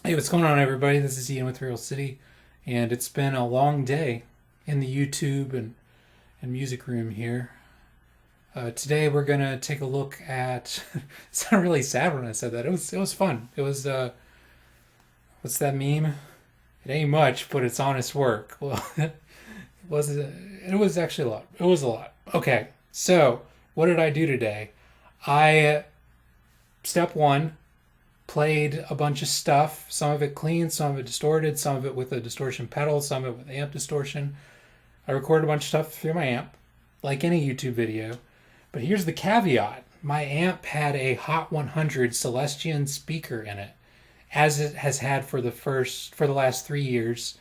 Hey, what's going on, everybody? This is Ian with Real City, and it's been a long day in the YouTube and music room here. Today, we're gonna take a look at. It sounded really sad when I said that. It was fun. It was what's that meme? It ain't much, but it's honest work. Well, it was actually a lot. It was a lot. Okay, so what did I do today? I step one played a bunch of stuff, some of it clean, some of it distorted, some of it with a distortion pedal, some of it with amp distortion. I recorded a bunch of stuff through my amp, like any YouTube video. But here's the caveat. My amp had a Hot 100 Celestion speaker in it, as it has had for the last 3 years.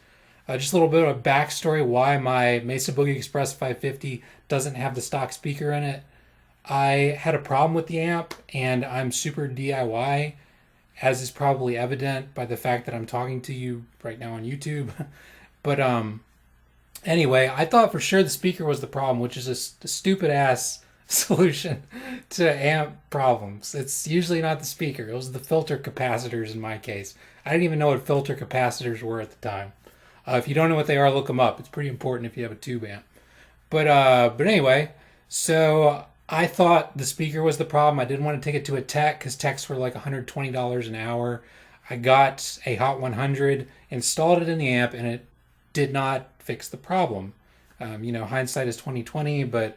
Just a little bit of backstory why my Mesa Boogie Express 550 doesn't have the stock speaker in it. I had a problem with the amp, and I'm super DIY, as is probably evident by the fact that I'm talking to you right now on YouTube. But anyway, I thought for sure the speaker was the problem, which is a stupid ass solution to amp problems. It's usually not the speaker. It was the filter capacitors in my case. I didn't even know what filter capacitors were at the time. If you don't know what they are, look them up. It's pretty important if you have a tube amp. But anyway, so I thought the speaker was the problem. I didn't want to take it to a tech because techs were like $120 an hour. I got a Hot 100, installed it in the amp, and it did not fix the problem. Hindsight is 2020, but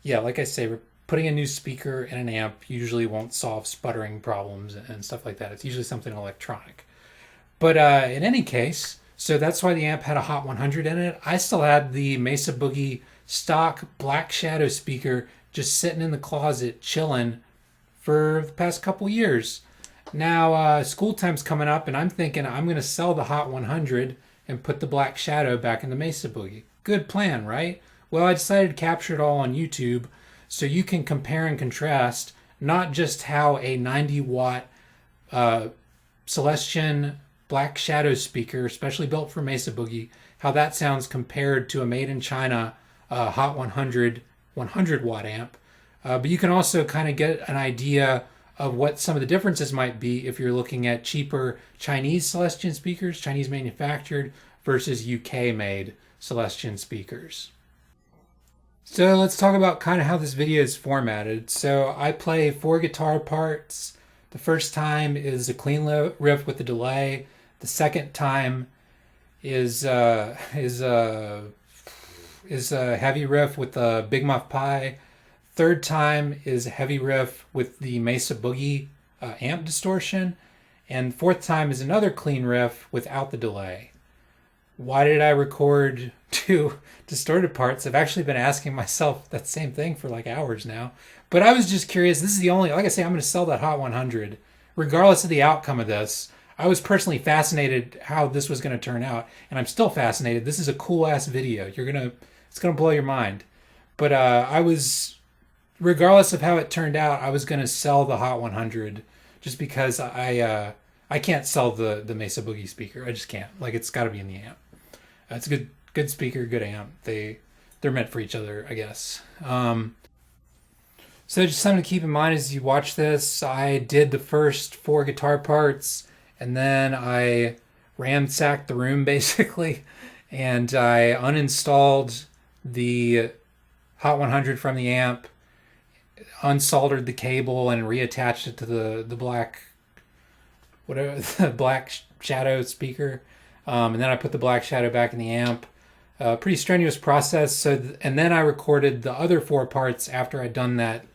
yeah, like I say, putting a new speaker in an amp usually won't solve sputtering problems and stuff like that. It's usually something electronic. But in any case, so that's why the amp had a Hot 100 in it. I still had the Mesa Boogie stock Black Shadow speaker just sitting in the closet chilling for the past couple years. Now school time's coming up, and I'm thinking I'm going to sell the Hot 100 and put the Black Shadow back in the Mesa Boogie. Good plan, right? Well, I decided to capture it all on YouTube so you can compare and contrast not just how a 90-watt Celestion Black Shadow speaker, especially built for Mesa Boogie, how that sounds compared to a made in China Hot 100 watt amp. But you can also kind of get an idea of what some of the differences might be if you're looking at cheaper Chinese Celestion speakers, Chinese manufactured, versus UK made Celestion speakers. So let's talk about kind of how this video is formatted. So I play 4 guitar parts. The first time is a clean riff with a delay. The second time is a heavy riff with a Big Muff Pi. Third time is a heavy riff with the Mesa Boogie amp distortion. And fourth time is another clean riff without the delay. Why did I record 2 distorted parts? I've actually been asking myself that same thing for like hours now. But I was just curious. This is the only, like I say, I'm going to sell that Hot 100. Regardless of the outcome of this, I was personally fascinated how this was going to turn out. And I'm still fascinated. This is a cool ass video. It's going to blow your mind. But regardless of how it turned out, I was going to sell the Hot 100 just because I can't sell the Mesa Boogie speaker. I just can't. Like, it's got to be in the amp. It's a good speaker, good amp. They're meant for each other, I guess. So just something to keep in mind as you watch this. I did the first 4 guitar parts, and then I ransacked the room basically, and I uninstalled the Hot 100 from the amp, unsoldered the cable, and reattached it to the black, whatever, the Black Shadow speaker. And then I put the Black Shadow back in the amp. Pretty strenuous process. And then I recorded the other 4 parts after I'd done that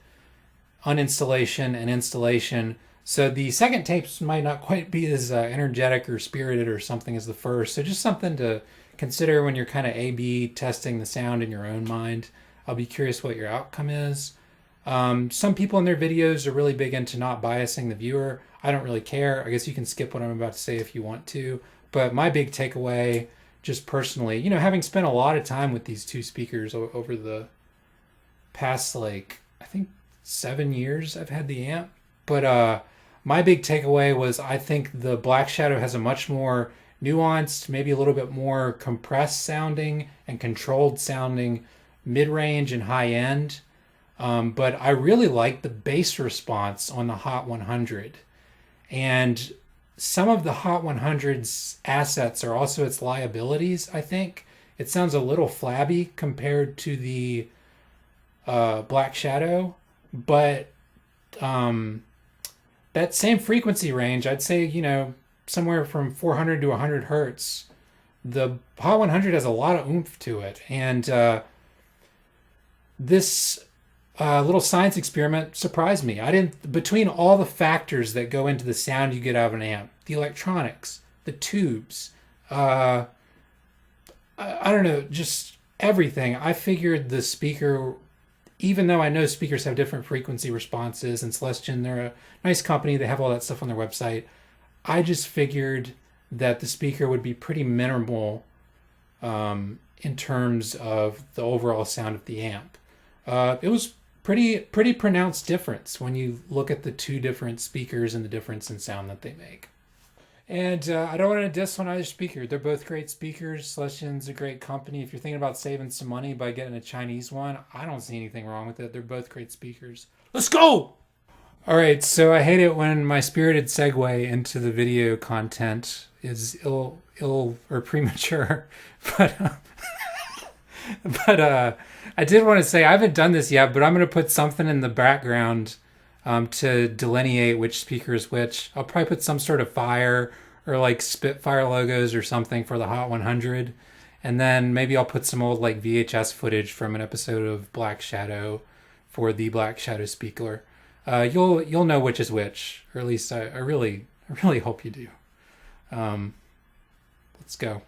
uninstallation and installation. So the second tapes might not quite be as energetic or spirited or something as the first. So just something to consider when you're kind of A/B testing the sound in your own mind. I'll be curious what your outcome is. Some people in their videos are really big into not biasing the viewer. I don't really care. I guess you can skip what I'm about to say if you want to. But my big takeaway, just personally, having spent a lot of time with these 2 speakers over the past, like, I think 7 years I've had the amp. But my big takeaway was I think the Black Shadow has a much more nuanced, maybe a little bit more compressed sounding and controlled sounding mid-range and high-end. But I really like the bass response on the Hot 100. And some of the Hot 100's assets are also its liabilities, I think. It sounds a little flabby compared to the Black Shadow, but um, that same frequency range, I'd say, somewhere from 400 to 100 hertz, the Hot 100 has a lot of oomph to it. And this little science experiment surprised me. I didn't, between all the factors that go into the sound you get out of an amp, the electronics, the tubes, I don't know, just everything. I figured the speaker, even though I know speakers have different frequency responses, and Celestion, they're a nice company, they have all that stuff on their website. I just figured that the speaker would be pretty minimal in terms of the overall sound of the amp. It was pretty pronounced difference when you look at the two different speakers and the difference in sound that they make. And I don't want to diss on either speaker. They're both great speakers. Celestion's a great company. If you're thinking about saving some money by getting a Chinese one, I don't see anything wrong with it. They're both great speakers. Let's go! All right, so I hate it when my spirited segue into the video content is ill or premature, but I did want to say I haven't done this yet, but I'm going to put something in the background to delineate which speaker is which. I'll probably put some sort of fire or like Spitfire logos or something for the Hot 100, and then maybe I'll put some old like VHS footage from an episode of Black Shadow for the Black Shadow speaker. You'll know which is which, or at least I really hope you do. Let's go.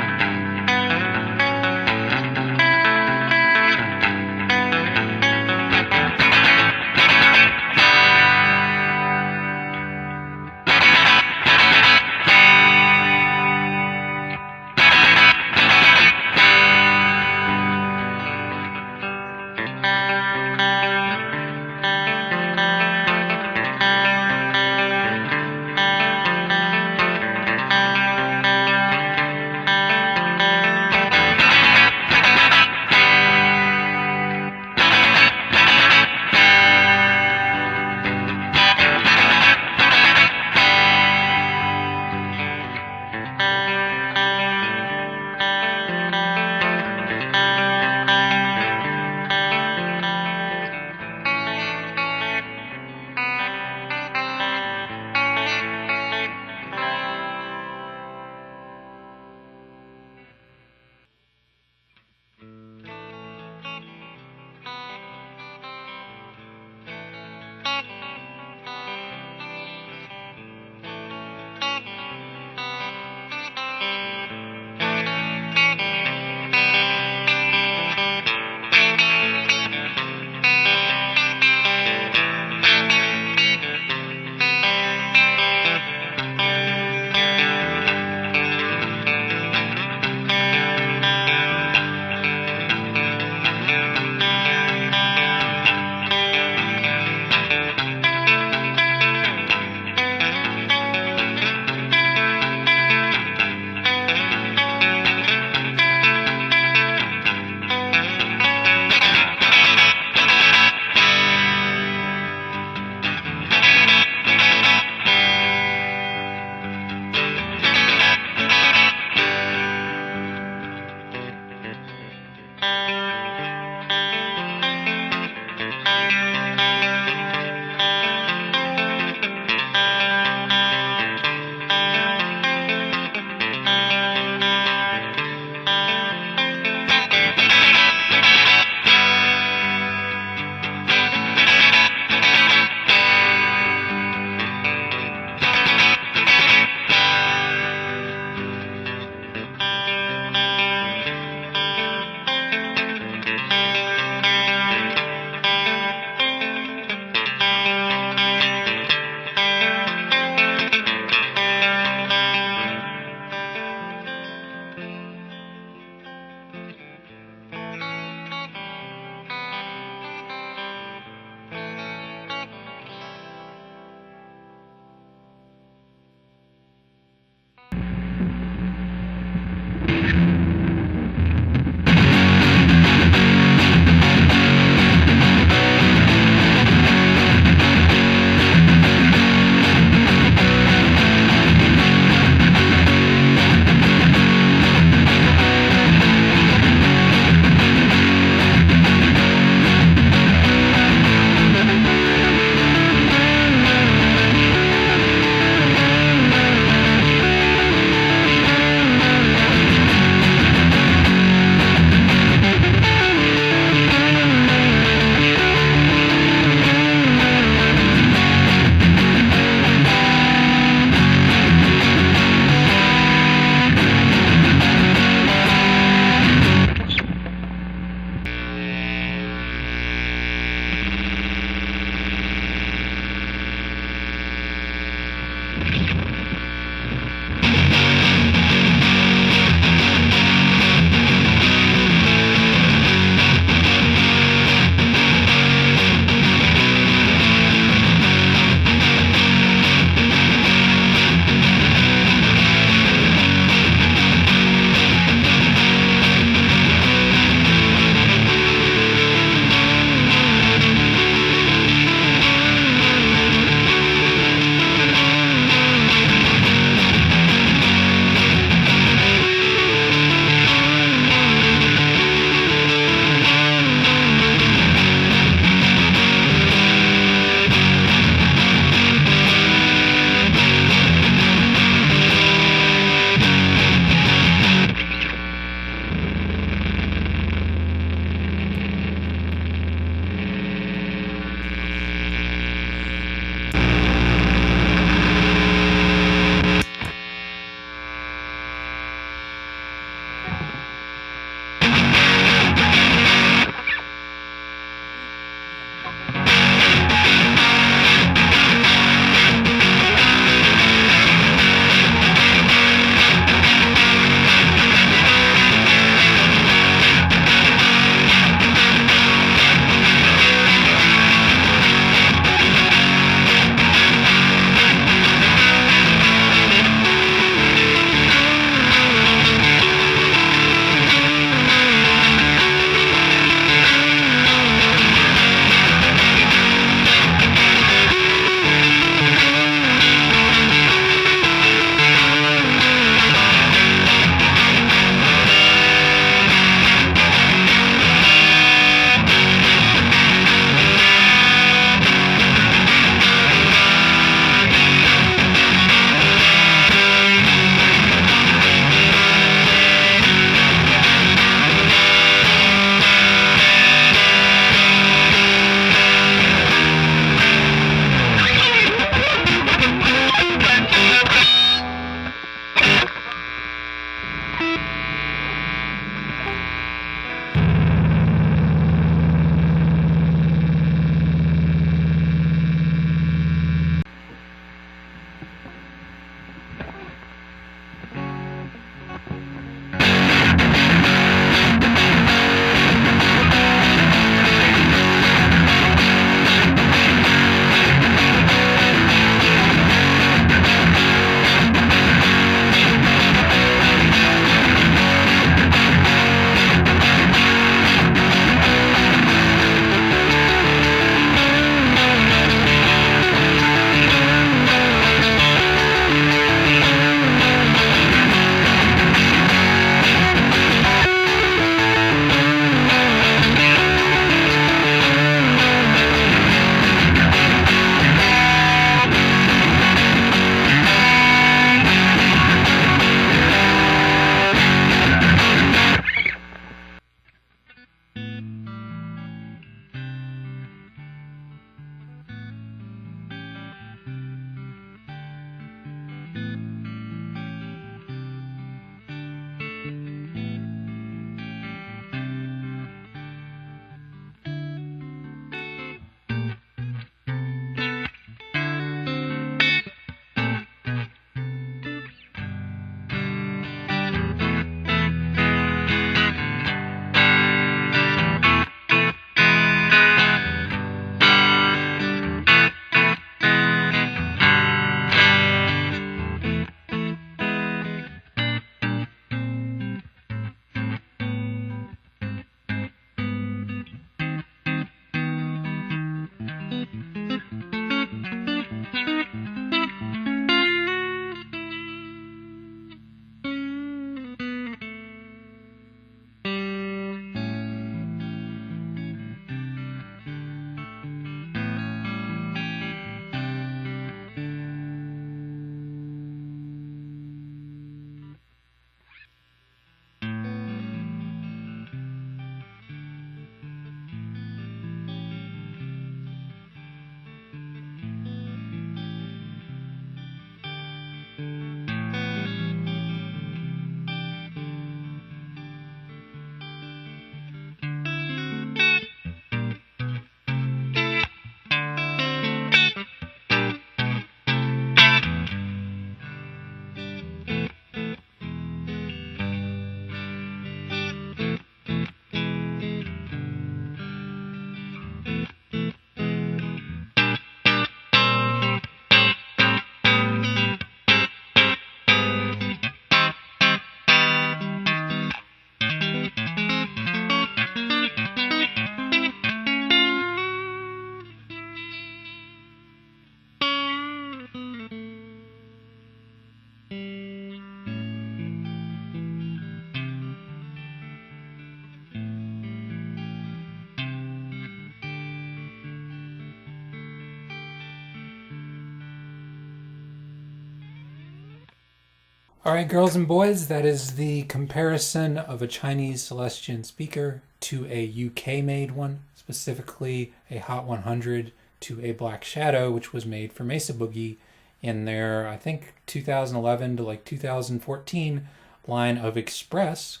All right, girls and boys, that is the comparison of a Chinese Celestion speaker to a UK-made one, specifically a Hot 100 to a Black Shadow, which was made for Mesa Boogie in their, I think, 2011 to like 2014 line of Express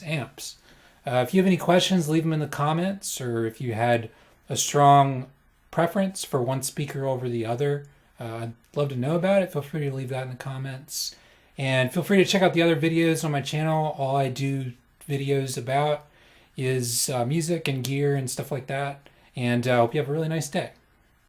amps. If you have any questions, leave them in the comments, or if you had a strong preference for one speaker over the other, I'd love to know about it. Feel free to leave that in the comments. And feel free to check out the other videos on my channel. All I do videos about is music and gear and stuff like that. And I hope you have a really nice day.